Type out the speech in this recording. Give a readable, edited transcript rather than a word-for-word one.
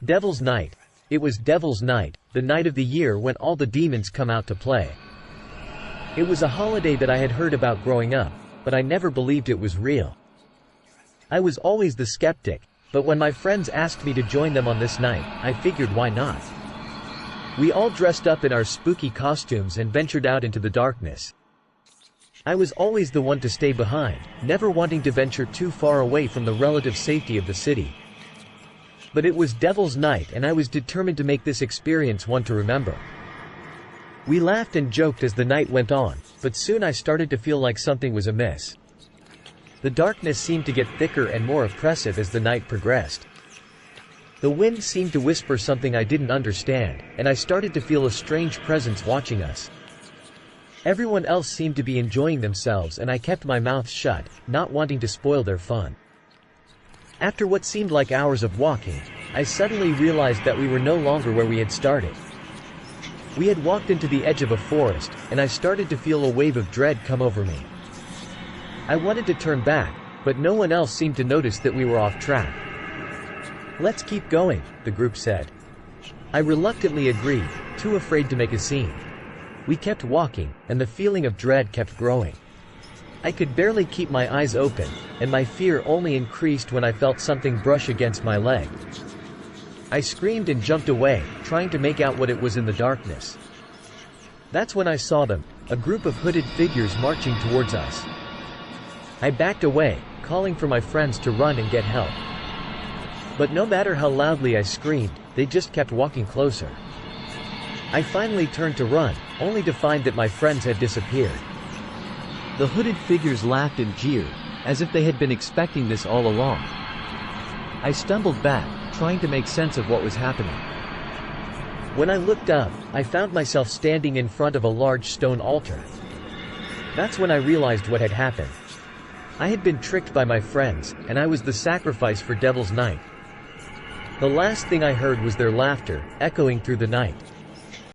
Devil's Night. It was Devil's Night, the night of the year when all the demons come out to play. It was a holiday that I had heard about growing up, but I never believed it was real. I was always the skeptic, but when my friends asked me to join them on this night, I figured why not. We all dressed up in our spooky costumes and ventured out into the darkness. I was always the one to stay behind, never wanting to venture too far away from the relative safety of the city. But it was Devil's Night and I was determined to make this experience one to remember. We laughed and joked as the night went on, but soon I started to feel like something was amiss. The darkness seemed to get thicker and more oppressive as the night progressed. The wind seemed to whisper something I didn't understand, and I started to feel a strange presence watching us. Everyone else seemed to be enjoying themselves and I kept my mouth shut, not wanting to spoil their fun. After what seemed like hours of walking, I suddenly realized that we were no longer where we had started. We had walked into the edge of a forest, and I started to feel a wave of dread come over me. I wanted to turn back, but no one else seemed to notice that we were off track. "Let's keep going," the group said. I reluctantly agreed, too afraid to make a scene. We kept walking, and the feeling of dread kept growing. I could barely keep my eyes open, and my fear only increased when I felt something brush against my leg. I screamed and jumped away, trying to make out what it was in the darkness. That's when I saw them, a group of hooded figures marching towards us. I backed away, calling for my friends to run and get help. But no matter how loudly I screamed, they just kept walking closer. I finally turned to run, only to find that my friends had disappeared. The hooded figures laughed and jeered, as if they had been expecting this all along. I stumbled back, trying to make sense of what was happening. When I looked up, I found myself standing in front of a large stone altar. That's when I realized what had happened. I had been tricked by my friends, and I was the sacrifice for Devil's Night. The last thing I heard was their laughter, echoing through the night.